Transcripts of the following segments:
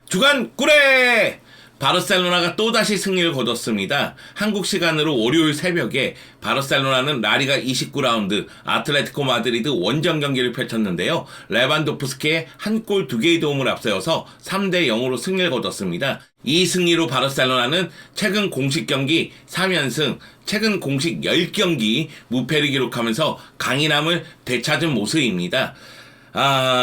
주간 꿀에! 바르셀로나가 또다시 승리를 거뒀습니다. 한국 시간으로 월요일 새벽에 바르셀로나는 라리가 29라운드 아틀레티코 마드리드 원정 경기를 펼쳤는데요. 레반도프스키의 한 골 2개의 도움을 앞세워서 3대 0으로 승리를 거뒀습니다. 이 승리로 바르셀로나는 최근 공식 경기 3연승, 최근 공식 10경기 무패를 기록하면서 강인함을 되찾은 모습입니다.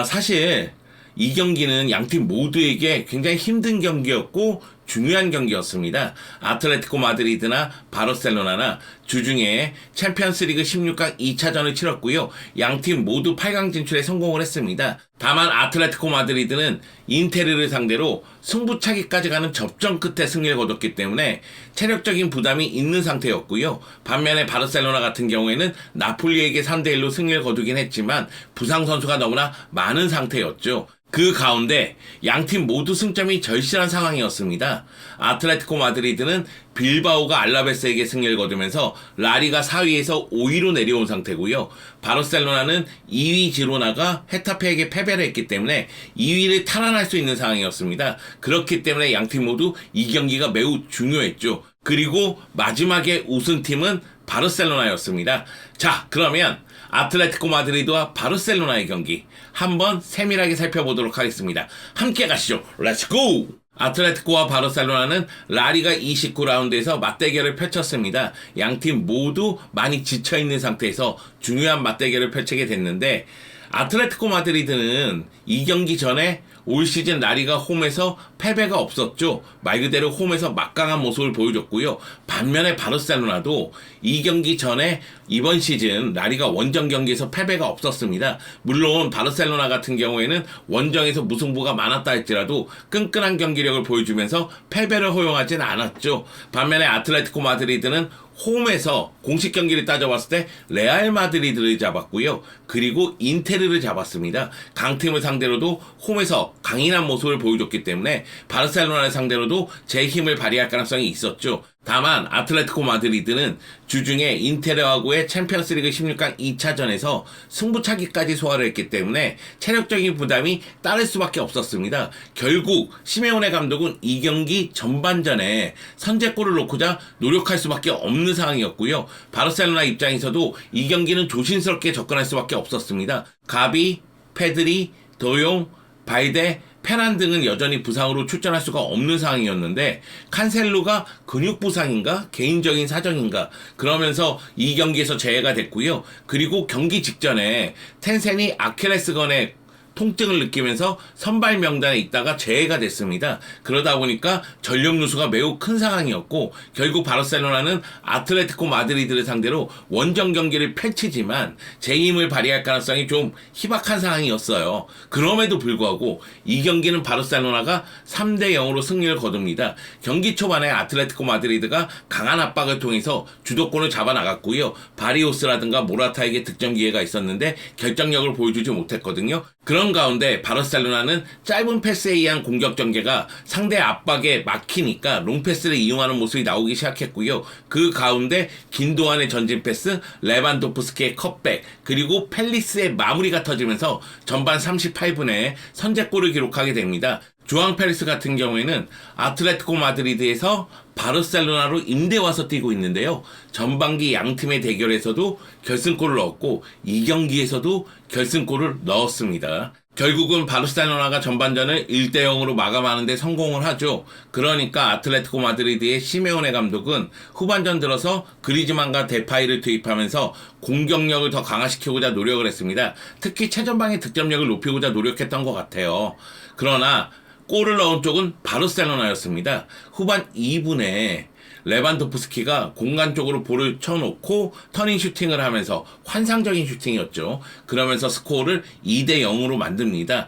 사실 이 경기는 양팀 모두에게 굉장히 힘든 경기였고 중요한 경기였습니다. 아틀레티코 마드리드나 바르셀로나나 주중에 챔피언스리그 16강 2차전을 치렀고요. 양팀 모두 8강 진출에 성공을 했습니다. 다만 아틀레티코 마드리드는 인테르를 상대로 승부차기까지 가는 접전 끝에 승리를 거뒀기 때문에 체력적인 부담이 있는 상태였고요. 반면에 바르셀로나 같은 경우에는 나폴리에게 3대1로 승리를 거두긴 했지만 부상 선수가 너무나 많은 상태였죠. 그 가운데 양팀 모두 승점이 절실한 상황이었습니다. 아틀레티코 마드리드는 빌바오가 알라베스에게 승리를 거두면서 라리가 4위에서 5위로 내려온 상태고요. 바르셀로나는 2위 지로나가 헤타페에게 패배를 했기 때문에 2위를 탈환할 수 있는 상황이었습니다. 그렇기 때문에 양팀 모두 이 경기가 매우 중요했죠. 그리고 마지막에 우승팀은 바르셀로나였습니다. 자, 그러면 아틀레티코 마드리드와 바르셀로나의 경기 한번 세밀하게 살펴보도록 하겠습니다. 함께 가시죠. 렛츠고! 아틀레티코와 바르셀로나는 라리가 29라운드에서 맞대결을 펼쳤습니다. 양팀 모두 많이 지쳐있는 상태에서 중요한 맞대결을 펼치게 됐는데 아틀레티코 마드리드는 이 경기 전에 올 시즌 라리가 홈에서 패배가 없었죠. 말 그대로 홈에서 막강한 모습을 보여줬고요. 반면에 바르셀로나도 이 경기 전에 이번 시즌 라리가 원정 경기에서 패배가 없었습니다. 물론 바르셀로나 같은 경우에는 원정에서 무승부가 많았다 할지라도 끈끈한 경기력을 보여주면서 패배를 허용하진 않았죠. 반면에 아틀레티코 마드리드는 홈에서 공식 경기를 따져봤을 때 레알 마드리드를 잡았고요. 그리고 인테르를 잡았습니다. 강팀을 상대로도 홈에서 강인한 모습을 보여줬기 때문에 바르셀로나를 상대로도 제 힘을 발휘할 가능성이 있었죠. 다만 아틀레티코 마드리드는 주중에 인테르하고의 챔피언스리그 16강 2차전에서 승부차기까지 소화를 했기 때문에 체력적인 부담이 따를 수밖에 없었습니다. 결국 시메오네 감독은 이 경기 전반전에 선제골을 놓고자 노력할 수밖에 없는 상황이었고요. 바르셀로나 입장에서도 이 경기는 조심스럽게 접근할 수밖에 없었습니다. 가비, 페드리, 더용, 발데, 페란 등은 여전히 부상으로 출전할 수가 없는 상황이었는데 칸셀루가 근육 부상인가 개인적인 사정인가 그러면서 이 경기에서 제외가 됐고요. 그리고 경기 직전에 텐센이 아킬레스건에 통증을 느끼면서 선발 명단에 있다가 제외가 됐습니다. 그러다 보니까 전력 누수가 매우 큰 상황이었고 결국 바르셀로나는 아틀레티코 마드리드를 상대로 원정 경기를 펼치지만 제 힘을 발휘할 가능성이 좀 희박한 상황이었어요. 그럼에도 불구하고 이 경기는 바르셀로나가 3대 0으로 승리를 거둡니다. 경기 초반에 아틀레티코 마드리드가 강한 압박을 통해서 주도권을 잡아나갔고요. 바리오스라든가 모라타에게 득점 기회가 있었는데 결정력을 보여주지 못했거든요. 그런 가운데 바르셀로나는 짧은 패스에 의한 공격 전개가 상대 압박에 막히니까 롱패스를 이용하는 모습이 나오기 시작했고요. 그 가운데 긴도안의 전진 패스, 레반도프스키의 컷백, 그리고 펠리스의 마무리가 터지면서 전반 38분에 선제골을 기록하게 됩니다. 주앙 페리스 같은 경우에는 아틀레티코 마드리드에서 바르셀로나로 임대 와서 뛰고 있는데요. 전반기 양팀의 대결에서도 결승골을 넣었고 이 경기에서도 결승골을 넣었습니다. 결국은 바르셀로나가 전반전을 1대 0으로 마감하는 데 성공을 하죠. 그러니까 아틀레티코 마드리드의 시메오네 감독은 후반전 들어서 그리즈만과 데파이를 투입하면서 공격력을 더 강화시키고자 노력을 했습니다. 특히 최전방의 득점력을 높이고자 노력했던 것 같아요. 그러나 골을 넣은 쪽은 바르셀로나였습니다. 후반 2분에 레반도프스키가 공간 쪽으로 볼을 쳐놓고 터닝 슈팅을 하면서 환상적인 슈팅이었죠. 그러면서 스코어를 2대 0으로 만듭니다.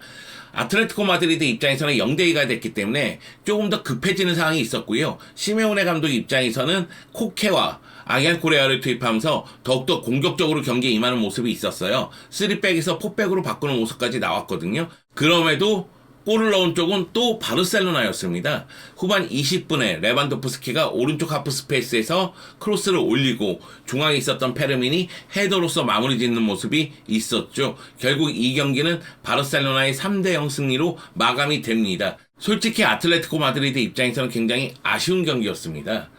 아틀레티코 마드리드 입장에서는 0대 2가 됐기 때문에 조금 더 급해지는 상황이 있었고요. 시메오네 감독 입장에서는 코케와 아겔 코레아를 투입하면서 더욱더 공격적으로 경기에 임하는 모습이 있었어요. 3백에서 4백으로 바꾸는 모습까지 나왔거든요. 그럼에도 골을 넣은 쪽은 또 바르셀로나였습니다. 후반 20분에 레반도프스키가 오른쪽 하프 스페이스에서 크로스를 올리고 중앙에 있었던 페르민이 헤더로서 마무리 짓는 모습이 있었죠. 결국 이 경기는 바르셀로나의 3대0 승리로 마감이 됩니다. 솔직히 아틀레티코 마드리드 입장에서는 굉장히 아쉬운 경기였습니다.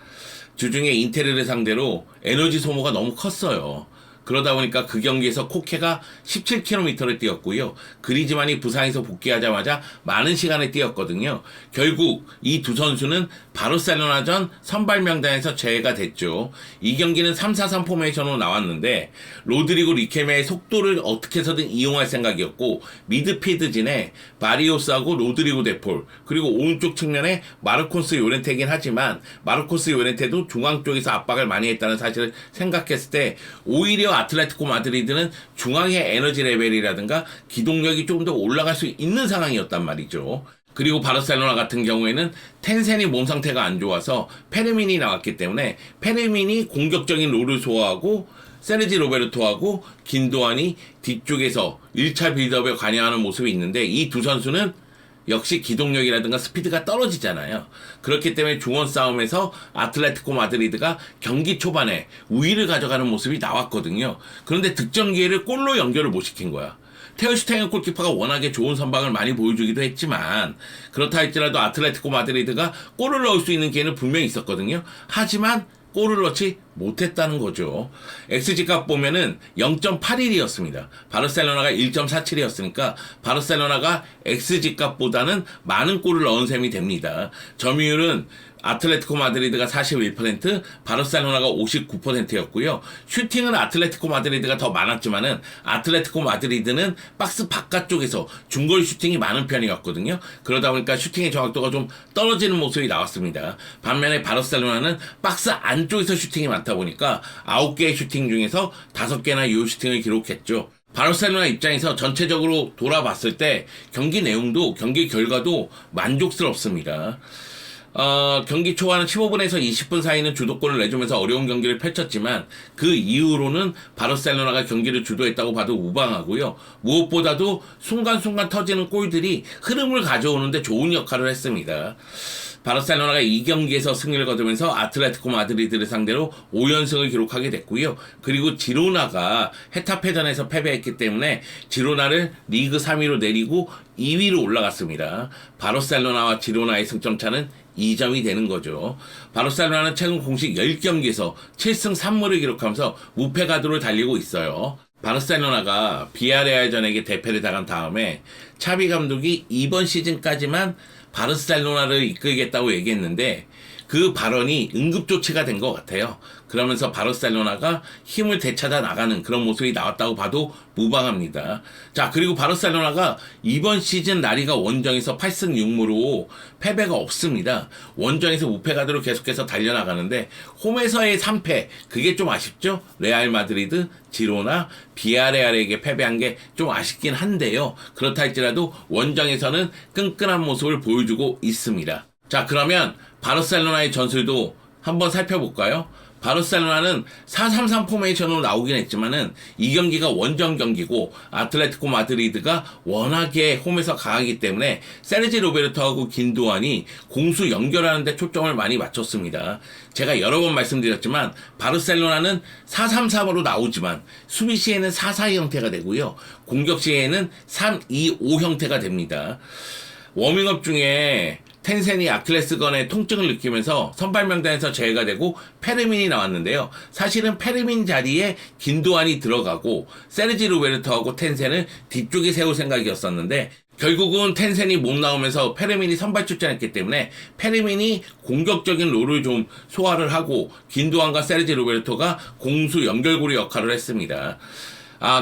주중에 인테르를 상대로 에너지 소모가 너무 컸어요. 그러다 보니까 그 경기에서 코케가 17km를 뛰었고요. 그리즈만이 부상에서 복귀하자마자 많은 시간을 뛰었거든요. 결국 이 두 선수는 바르셀로나전 선발 명단에서 제외가 됐죠. 이 경기는 3-4-3 포메이션으로 나왔는데 로드리고 리케메의 속도를 어떻게 해서든 이용할 생각이었고 미드필드진에 바리오스하고 로드리고 데폴 그리고 오른쪽 측면에 마르코스 요렌테긴 하지만 마르코스 요렌테도 중앙 쪽에서 압박을 많이 했다는 사실을 생각했을 때 오히려 아틀레티코 마드리드는 중앙의 에너지 레벨이라든가 기동력이 조금 더 올라갈 수 있는 상황이었단 말이죠. 그리고 바르셀로나 같은 경우에는 텐센이 몸 상태가 안 좋아서 페르민이 나왔기 때문에 페르민이 공격적인 롤을 소화하고 세르지 로베르토하고 긴도안이 뒤쪽에서 1차 빌드업에 관여하는 모습이 있는데 이 두 선수는 역시 기동력이라든가 스피드가 떨어지잖아요. 그렇기 때문에 중원 싸움에서 아틀레티코 마드리드가 경기 초반에 우위를 가져가는 모습이 나왔거든요. 그런데 득점 기회를 골로 연결을 못 시킨 거야. 테오 슈타인거 골키퍼가 워낙에 좋은 선방을 많이 보여주기도 했지만 그렇다 할지라도 아틀레티코 마드리드가 골을 넣을 수 있는 기회는 분명히 있었거든요. 하지만 골을 넣지 못했다는 거죠. XG값 보면은 0.81이었습니다. 바르셀로나가 1.47이었으니까 바르셀로나가 XG값보다는 많은 골을 넣은 셈이 됩니다. 점유율은 아틀레티코 마드리드가 41%, 바르셀로나가 59%였고요. 슈팅은 아틀레티코 마드리드가 더 많았지만은 아틀레티코 마드리드는 박스 바깥쪽에서 중거리 슈팅이 많은 편이었거든요. 그러다 보니까 슈팅의 정확도가 좀 떨어지는 모습이 나왔습니다. 반면에 바르셀로나는 박스 안쪽에서 슈팅이 많다 보니까 9개의 슈팅 중에서 5개나 유효 슈팅을 기록했죠. 바르셀로나 입장에서 전체적으로 돌아봤을 때 경기 내용도 경기 결과도 만족스럽습니다. 경기 초반은 15분에서 20분 사이는 주도권을 내주면서 어려운 경기를 펼쳤지만 그 이후로는 바르셀로나가 경기를 주도했다고 봐도 무방하고요. 무엇보다도 순간순간 터지는 골들이 흐름을 가져오는데 좋은 역할을 했습니다. 바르셀로나가 이 경기에서 승리를 거두면서 아틀레티코 마드리드를 상대로 5연승을 기록하게 됐고요. 그리고 지로나가 헤타페전에서 패배했기 때문에 지로나를 리그 3위로 내리고 2위로 올라갔습니다. 바르셀로나와 지로나의 승점 차는 2점이 되는 거죠. 바르셀로나는 최근 공식 10경기에서 7승 3무를 기록하면서 무패 가도를 달리고 있어요. 바르셀로나가 비아레알전에게 대패를 당한 다음에 차비 감독이 이번 시즌까지만 바르셀로나를 이끌겠다고 얘기했는데 그 발언이 응급조치가 된 것 같아요. 그러면서 바르셀로나가 힘을 되찾아 나가는 그런 모습이 나왔다고 봐도 무방합니다. 자, 그리고 바르셀로나가 이번 시즌 라리가 원정에서 8승 6무로 패배가 없습니다. 원정에서 무패 가드로 계속해서 달려나가는데 홈에서의 3패, 그게 좀 아쉽죠? 레알 마드리드, 지로나, 비아레알에게 패배한 게 좀 아쉽긴 한데요. 그렇다 할지라도 원정에서는 끈끈한 모습을 보여주고 있습니다. 자, 그러면 바르셀로나의 전술도 한번 살펴볼까요? 바르셀로나는 4-3-3 포메이션으로 나오긴 했지만은 이 경기가 원정 경기고 아틀레티코 마드리드가 워낙에 홈에서 강하기 때문에 세르지 로베르토하고 긴도안이 공수 연결하는 데 초점을 많이 맞췄습니다. 제가 여러 번 말씀드렸지만 바르셀로나는 4-3-3으로 나오지만 수비 시에는 4-4-2 형태가 되고요. 공격 시에는 3-2-5 형태가 됩니다. 워밍업 중에 텐센이 아킬레스건의 통증을 느끼면서 선발 명단에서 제외가 되고 페르민이 나왔는데요. 사실은 페르민 자리에 긴도안이 들어가고 세르지 로베르토하고 텐센을 뒤쪽에 세울 생각이었었는데 결국은 텐센이 못 나오면서 페르민이 선발 출전했기 때문에 페르민이 공격적인 롤을 좀 소화를 하고 긴도안과 세르지 로베르토가 공수 연결고리 역할을 했습니다.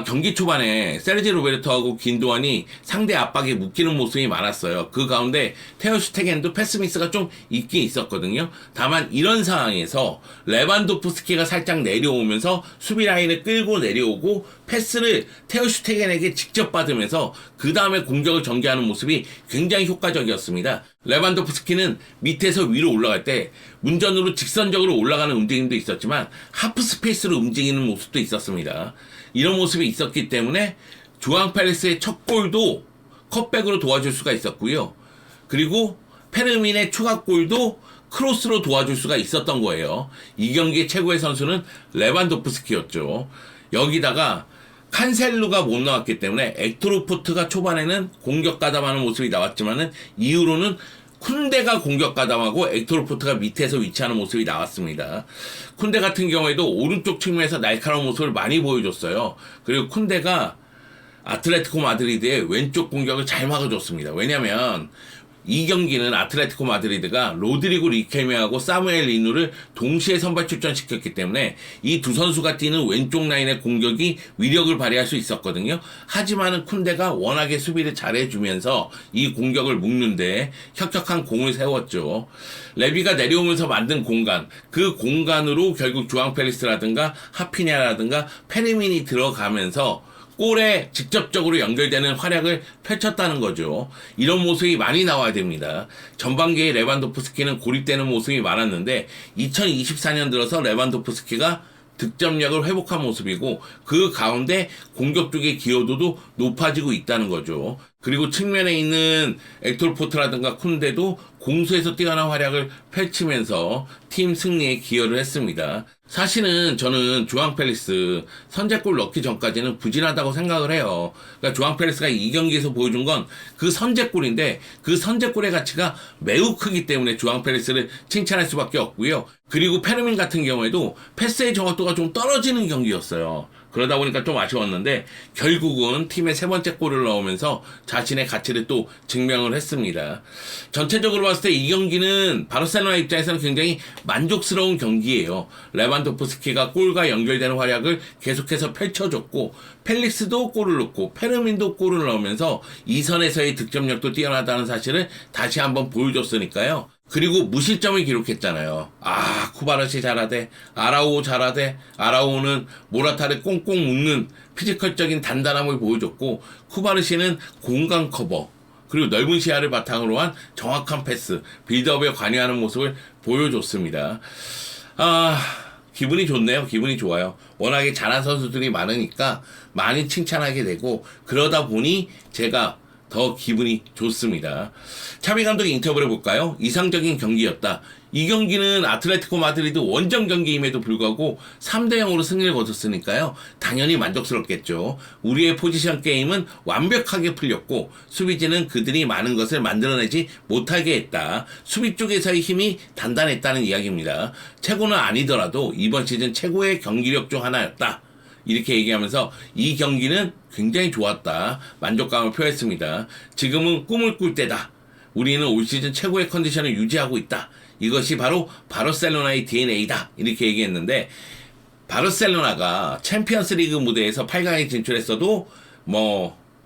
경기 초반에 세르지 로베르토하고 긴도안이 상대 압박에 묶이는 모습이 많았어요. 그 가운데 테오 슈테겐도 패스 미스가 좀 있긴 있었거든요. 다만 이런 상황에서 레반도프스키가 살짝 내려오면서 수비 라인을 끌고 내려오고 패스를 테오 슈테겐에게 직접 받으면서 그 다음에 공격을 전개하는 모습이 굉장히 효과적이었습니다. 레반도프스키는 밑에서 위로 올라갈 때 문전으로 직선적으로 올라가는 움직임도 있었지만 하프 스페이스로 움직이는 모습도 있었습니다. 이런 모습이 있었기 때문에 주앙 펠레스의 첫 골도 컷백으로 도와줄 수가 있었고요. 그리고 페르민의 추가골도 크로스로 도와줄 수가 있었던 거예요. 이 경기의 최고의 선수는 레반도프스키였죠. 여기다가 칸셀루가 못 나왔기 때문에 엑토르포트가 초반에는 공격 가담하는 모습이 나왔지만은 이후로는 쿤데가 공격 가담하고 엑토르포트가 밑에서 위치하는 모습이 나왔습니다. 쿤데 같은 경우에도 오른쪽 측면에서 날카로운 모습을 많이 보여줬어요. 그리고 쿤데가 아틀레티코 마드리드의 왼쪽 공격을 잘 막아줬습니다. 왜냐면 이 경기는 아틀레티코 마드리드가 로드리고 리켈메하고 사무엘 리누를 동시에 선발 출전시켰기 때문에 이 두 선수가 뛰는 왼쪽 라인의 공격이 위력을 발휘할 수 있었거든요. 하지만은 쿤데가 워낙에 수비를 잘해주면서 이 공격을 묶는데 혁혁한 공을 세웠죠. 레비가 내려오면서 만든 공간, 그 공간으로 결국 주앙 펠리스라든가 하피냐라든가 페르민이 들어가면서 골에 직접적으로 연결되는 활약을 펼쳤다는 거죠. 이런 모습이 많이 나와야 됩니다. 전반기에 레반도프스키는 고립되는 모습이 많았는데 2024년 들어서 레반도프스키가 득점력을 회복한 모습이고 그 가운데 공격 쪽의 기여도도 높아지고 있다는 거죠. 그리고 측면에 있는 엑토르포트라든가 쿤데도 공수에서 뛰어난 활약을 펼치면서 팀 승리에 기여를 했습니다. 사실은 저는 주앙 펠리스 선제골 넣기 전까지는 부진하다고 생각을 해요. 그러니까 주앙 펠리스가 이 경기에서 보여준 건 그 선제골인데 그 선제골의 가치가 매우 크기 때문에 주앙 펠리스를 칭찬할 수밖에 없고요. 그리고 페르민 같은 경우에도 패스의 정확도가 좀 떨어지는 경기였어요. 그러다 보니까 좀 아쉬웠는데 결국은 팀의 세 번째 골을 넣으면서 자신의 가치를 또 증명을 했습니다. 전체적으로 봤을 때 이 경기는 바르셀로나 입장에서는 굉장히 만족스러운 경기예요. 레반도프스키가 골과 연결되는 활약을 계속해서 펼쳐줬고 펠릭스도 골을 넣고 페르민도 골을 넣으면서 이 선에서의 득점력도 뛰어나다는 사실을 다시 한번 보여줬으니까요. 그리고 무실점을 기록했잖아요. 쿠바르시 잘하대, 아라우오 잘하대. 아라우오는 모라타를 꽁꽁 묶는 피지컬적인 단단함을 보여줬고 쿠바르시는 공간 커버 그리고 넓은 시야를 바탕으로 한 정확한 패스, 빌드업에 관여하는 모습을 보여줬습니다. 기분이 좋네요. 기분이 좋아요. 워낙에 잘한 선수들이 많으니까 많이 칭찬하게 되고 그러다 보니 제가 더 기분이 좋습니다. 차비 감독의 인터뷰를 볼까요? 이상적인 경기였다. 이 경기는 아틀레티코 마드리드 원정 경기임에도 불구하고 3대0으로 승리를 거뒀으니까요. 당연히 만족스럽겠죠. 우리의 포지션 게임은 완벽하게 풀렸고 수비진은 그들이 많은 것을 만들어내지 못하게 했다. 수비 쪽에서의 힘이 단단했다는 이야기입니다. 최고는 아니더라도 이번 시즌 최고의 경기력 중 하나였다. 이렇게 얘기하면서 이 경기는 굉장히 좋았다. 만족감을 표했습니다. 지금은 꿈을 꿀 때다. 우리는 올 시즌 최고의 컨디션을 유지하고 있다. 이것이 바로 바르셀로나의 DNA다. 이렇게 얘기했는데 바르셀로나가 챔피언스 리그 무대에서 8강에 진출했어도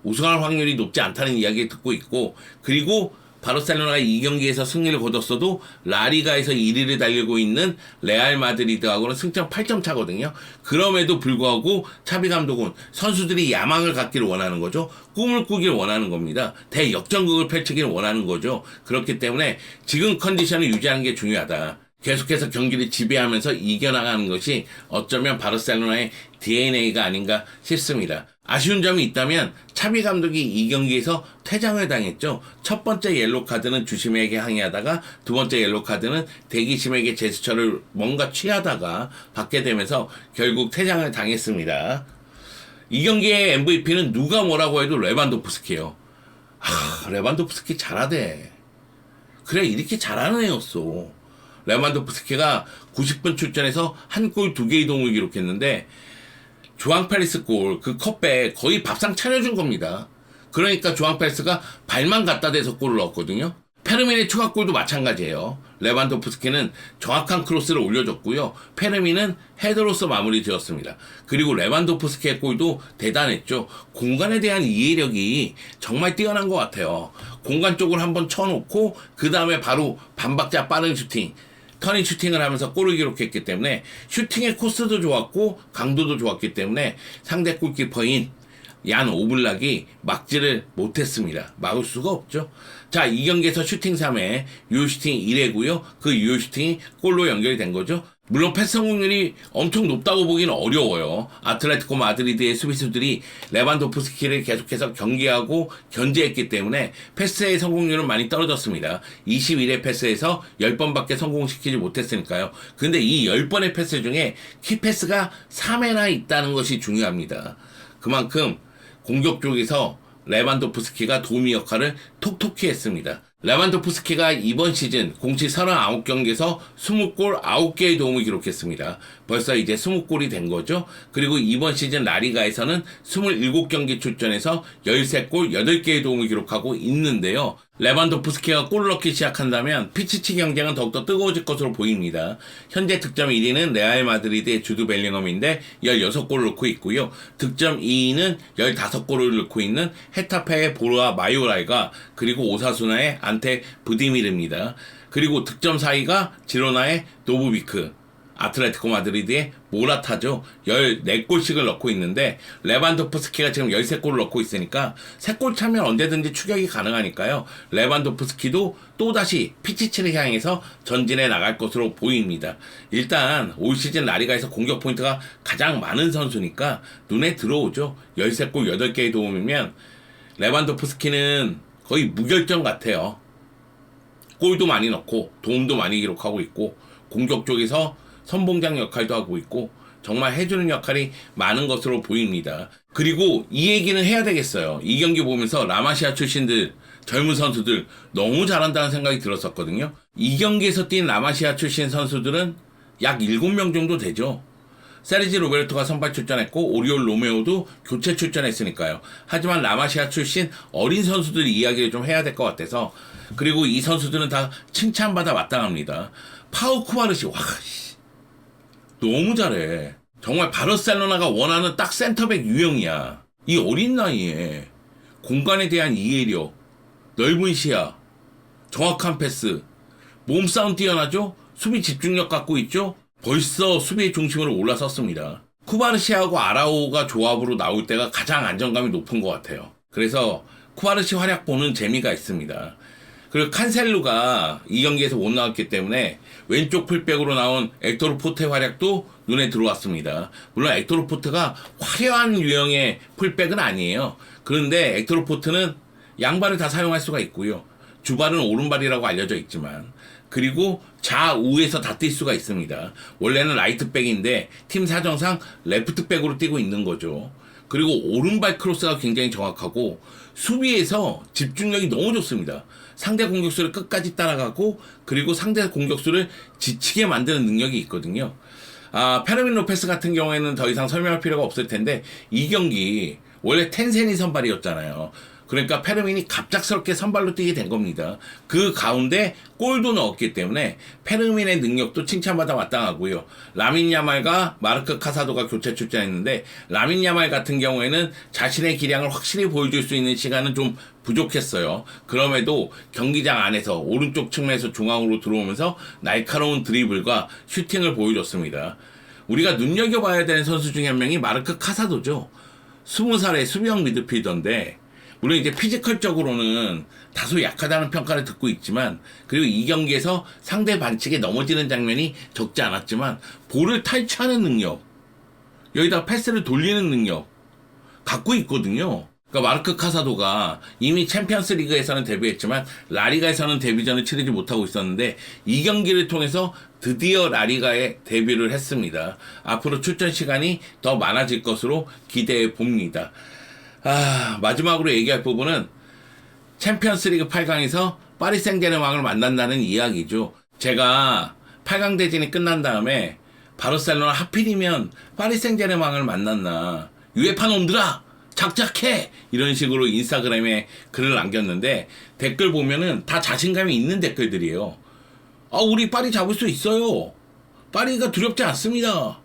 우승할 확률이 높지 않다는 이야기를 듣고 있고 그리고 바르셀로나가 이 경기에서 승리를 거뒀어도 라리가에서 1위를 달리고 있는 레알 마드리드하고는 승점 8점 차거든요. 그럼에도 불구하고 차비 감독은 선수들이 야망을 갖기를 원하는 거죠. 꿈을 꾸길 원하는 겁니다. 대역전극을 펼치길 원하는 거죠. 그렇기 때문에 지금 컨디션을 유지하는 게 중요하다. 계속해서 경기를 지배하면서 이겨나가는 것이 어쩌면 바르셀로나의 DNA가 아닌가 싶습니다. 아쉬운 점이 있다면 차비 감독이 이 경기에서 퇴장을 당했죠. 첫 번째 옐로 카드는 주심에게 항의하다가 두 번째 옐로 카드는 대기심에게 제스처를 뭔가 취하다가 받게 되면서 결국 퇴장을 당했습니다. 이 경기의 MVP는 누가 뭐라고 해도 레반도프스키예요. 레반도프스키 잘하대. 그래 이렇게 잘하는 애였어. 레반도프스키가 90분 출전해서 한 골 2개 이동을 기록했는데 주앙 펠리스 골, 그 컵백 거의 밥상 차려준 겁니다. 그러니까 주앙 펠리스가 발만 갖다 대서 골을 넣었거든요. 페르민의 추가골도 마찬가지예요. 레반도프스키는 정확한 크로스를 올려줬고요. 페르민은 헤더로서 마무리 지었습니다. 그리고 레반도프스키의 골도 대단했죠. 공간에 대한 이해력이 정말 뛰어난 것 같아요. 공간 쪽을 한번 쳐놓고 그 다음에 바로 반박자 빠른 슈팅, 터닝 슈팅을 하면서 골을 기록했기 때문에 슈팅의 코스도 좋았고 강도도 좋았기 때문에 상대 골키퍼인 얀 오블락이 막지를 못했습니다. 막을 수가 없죠. 자, 이 경기에서 슈팅 3회, 유효 슈팅 1회고요. 그 유효 슈팅이 골로 연결이 된 거죠. 물론 패스 성공률이 엄청 높다고 보기는 어려워요. 아틀레티코 마드리드의 수비수들이 레반도프스키를 계속해서 경계하고 견제했기 때문에 패스의 성공률은 많이 떨어졌습니다. 21회 패스에서 10번밖에 성공시키지 못했으니까요. 근데 이 10번의 패스 중에 키패스가 3회나 있다는 것이 중요합니다. 그만큼 공격 쪽에서 레반도프스키가 도미 역할을 톡톡히 했습니다. 레반도프스키가 이번 시즌 공식 39경기에서 20골 9개의 도움을 기록했습니다. 벌써 이제 20골이 된 거죠. 그리고 이번 시즌 라리가에서는 27경기 출전해서 13골 8개의 도움을 기록하고 있는데요. 레반도프스키가 골을 넣기 시작한다면 피치치 경쟁은 더욱더 뜨거워질 것으로 보입니다. 현재 득점 1위는 레알 마드리드의 주드 벨링엄인데 16골을 넣고 있고요. 득점 2위는 15골을 넣고 있는 헤타페의 보르아 마요랄과 그리고 오사수나의 안테 부디미르입니다. 그리고 득점 4위가 지로나의 노브비크, 아틀레티코 마드리드의 모라타죠. 14골씩을 넣고 있는데 레반도프스키가 지금 13골을 넣고 있으니까 3골 차면 언제든지 추격이 가능하니까요. 레반도프스키도 또다시 피치치를 향해서 전진해 나갈 것으로 보입니다. 일단 올 시즌 라리가에서 공격 포인트가 가장 많은 선수니까 눈에 들어오죠. 13골 8개의 도움이면 레반도프스키는 거의 무결점 같아요. 골도 많이 넣고 도움도 많이 기록하고 있고 공격 쪽에서 선봉장 역할도 하고 있고 정말 해주는 역할이 많은 것으로 보입니다. 그리고 이 얘기는 해야 되겠어요. 이 경기 보면서 라마시아 출신들 젊은 선수들 너무 잘한다는 생각이 들었었거든요. 이 경기에서 뛴 라마시아 출신 선수들은 약 7명 정도 되죠. 세르지 로베르토가 선발 출전했고 오리올 로메오도 교체 출전했으니까요. 하지만 라마시아 출신 어린 선수들 이야기를 좀 해야 될 것 같아서, 그리고 이 선수들은 다 칭찬받아 마땅합니다. 파우 쿠바르시, 와 너무 잘해. 정말 바르셀로나가 원하는 딱 센터백 유형이야. 이 어린 나이에 공간에 대한 이해력, 넓은 시야, 정확한 패스, 몸싸움 뛰어나죠? 수비 집중력 갖고 있죠? 벌써 수비의 중심으로 올라섰습니다. 쿠바르시하고 아라오가 조합으로 나올 때가 가장 안정감이 높은 것 같아요. 그래서 쿠바르시 활약 보는 재미가 있습니다. 그리고 칸셀루가 이 경기에서 못 나왔기 때문에 왼쪽 풀백으로 나온 엑토르 포테 활약도 눈에 들어왔습니다. 물론 엑토르 포테가 화려한 유형의 풀백은 아니에요. 그런데 엑토르 포테는 양발을 다 사용할 수가 있고요. 주발은 오른발이라고 알려져 있지만, 그리고 좌우에서 다 뛸 수가 있습니다. 원래는 라이트백인데 팀 사정상 레프트백으로 뛰고 있는 거죠. 그리고 오른발 크로스가 굉장히 정확하고 수비에서 집중력이 너무 좋습니다. 상대 공격수를 끝까지 따라가고 그리고 상대 공격수를 지치게 만드는 능력이 있거든요. 페르민 로페스 같은 경우에는 더 이상 설명할 필요가 없을 텐데, 이 경기 원래 텐센이 선발이었잖아요. 그러니까 페르민이 갑작스럽게 선발로 뛰게 된 겁니다. 그 가운데 골도 넣었기 때문에 페르민의 능력도 칭찬받아 마땅하고요. 라민 야말과 마르크 카사도가 교체 출전했는데, 라민 야말 같은 경우에는 자신의 기량을 확실히 보여줄 수 있는 시간은 좀 부족했어요. 그럼에도 경기장 안에서 오른쪽 측면에서 중앙으로 들어오면서 날카로운 드리블과 슈팅을 보여줬습니다. 우리가 눈여겨봐야 되는 선수 중에 한 명이 마르크 카사도죠. 20살의 수비형 미드필더인데, 물론 이제 피지컬적으로는 다소 약하다는 평가를 듣고 있지만, 그리고 이 경기에서 상대 반칙에 넘어지는 장면이 적지 않았지만 볼을 탈취하는 능력, 여기다 패스를 돌리는 능력 갖고 있거든요. 그러니까 마르크 카사도가 이미 챔피언스 리그에서는 데뷔했지만 라리가에서는 데뷔전을 치르지 못하고 있었는데, 이 경기를 통해서 드디어 라리가에 데뷔를 했습니다. 앞으로 출전 시간이 더 많아질 것으로 기대해 봅니다. 마지막으로 얘기할 부분은 챔피언스리그 8강에서 파리 생제르맹을 만난다는 이야기죠. 제가 8강 대진이 끝난 다음에 바르셀로나 하필이면 파리 생제르맹을 만났나, 유에파 놈들아 작작해, 이런 식으로 인스타그램에 글을 남겼는데 댓글 보면은 다 자신감이 있는 댓글들이에요. 우리 파리 잡을 수 있어요. 파리가 두렵지 않습니다.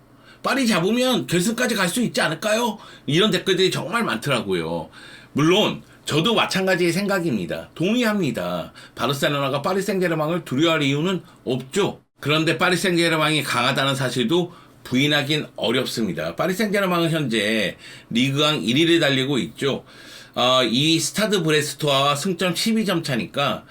파리 잡으면 결승까지 갈 수 있지 않을까요? 이런 댓글들이 정말 많더라고요. 물론 저도 마찬가지의 생각입니다. 동의합니다. 바르셀로나가 파리 생제르맹을 두려워할 이유는 없죠. 그런데 파리 생제르맹이 강하다는 사실도 부인하긴 어렵습니다. 파리 생제르맹은 현재 리그왕 1위를 달리고 있죠. 이 스타드 브레스토와 승점 12점 차니까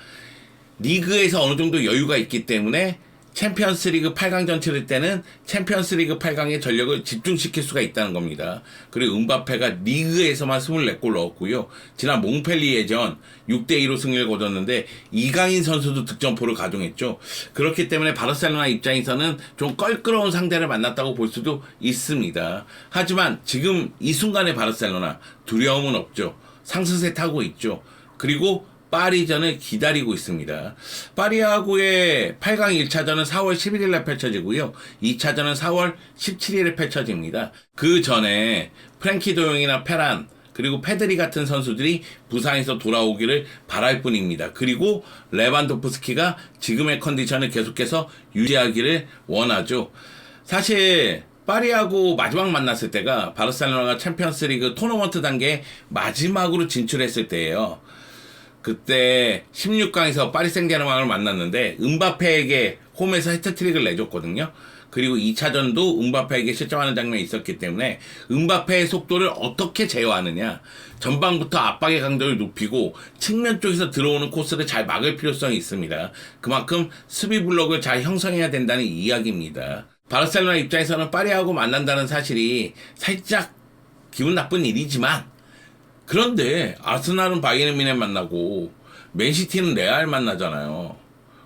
리그에서 어느 정도 여유가 있기 때문에 챔피언스리그 8강전 치를 때는 챔피언스리그 8강의 전력을 집중시킬 수가 있다는 겁니다. 그리고 음바페가 리그에서만 24골 넣었고요. 지난 몽펠리에전 6대2로 승리를 거뒀는데 이강인 선수도 득점포를 가동했죠. 그렇기 때문에 바르셀로나 입장에서는 좀 껄끄러운 상대를 만났다고 볼 수도 있습니다. 하지만 지금 이 순간의 바르셀로나 두려움은 없죠. 상승세 타고 있죠. 그리고 파리전을 기다리고 있습니다. 파리하고의 8강 1차전은 4월 11일에 펼쳐지고요. 2차전은 4월 17일에 펼쳐집니다. 그 전에 프랭키 도용이나 페란 그리고 페드리 같은 선수들이 부상에서 돌아오기를 바랄 뿐입니다. 그리고 레반도프스키가 지금의 컨디션을 계속해서 유지하기를 원하죠. 사실 파리하고 마지막 만났을 때가 바르셀로나가 챔피언스리그 토너먼트 단계에 마지막으로 진출했을 때예요. 그때 16강에서 파리 생제르맹을 만났는데 음바페에게 홈에서 해트트릭을 내줬거든요. 그리고 2차전도 음바페에게 실점하는 장면이 있었기 때문에 음바페의 속도를 어떻게 제어하느냐, 전방부터 압박의 강도를 높이고 측면 쪽에서 들어오는 코스를 잘 막을 필요성이 있습니다. 그만큼 수비 블록을 잘 형성해야 된다는 이야기입니다. 바르셀로나 입장에서는 파리하고 만난다는 사실이 살짝 기분 나쁜 일이지만, 그런데 아스날은 바이에른 뮌헨 만나고 맨시티는 레알 만나잖아요.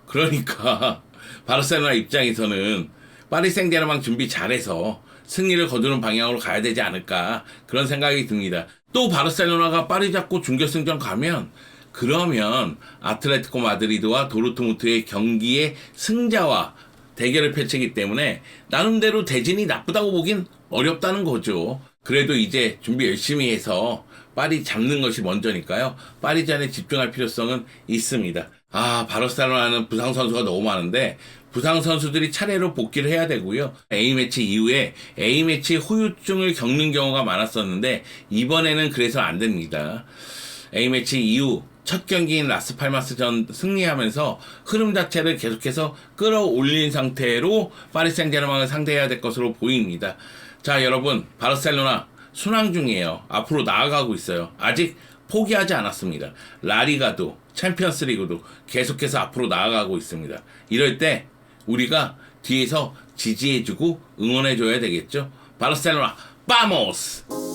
그러니까 바르셀로나 입장에서는 파리 생제르맹 준비 잘해서 승리를 거두는 방향으로 가야 되지 않을까, 그런 생각이 듭니다. 또 바르셀로나가 파리 잡고 준결승전 가면, 그러면 아틀레티코 마드리드와 도르트문트의 경기의 승자와 대결을 펼치기 때문에 나름대로 대진이 나쁘다고 보긴 어렵다는 거죠. 그래도 이제 준비 열심히 해서 파리 잡는 것이 먼저니까요. 파리전에 집중할 필요성은 있습니다. 바르셀로나는 부상 선수가 너무 많은데 부상 선수들이 차례로 복귀를 해야 되고요. A매치 이후에 A매치 후유증을 겪는 경우가 많았었는데 이번에는 그래서 안 됩니다. A매치 이후 첫 경기인 라스팔마스전 승리하면서 흐름 자체를 계속해서 끌어올린 상태로 파리 생제르맹을 상대해야 될 것으로 보입니다. 자, 여러분, 바르셀로나 순항 중이에요. 앞으로 나아가고 있어요. 아직 포기하지 않았습니다. 라리가도 챔피언스리그도 계속해서 앞으로 나아가고 있습니다. 이럴 때 우리가 뒤에서 지지해주고 응원해줘야 되겠죠. 바르셀로나, 바모스!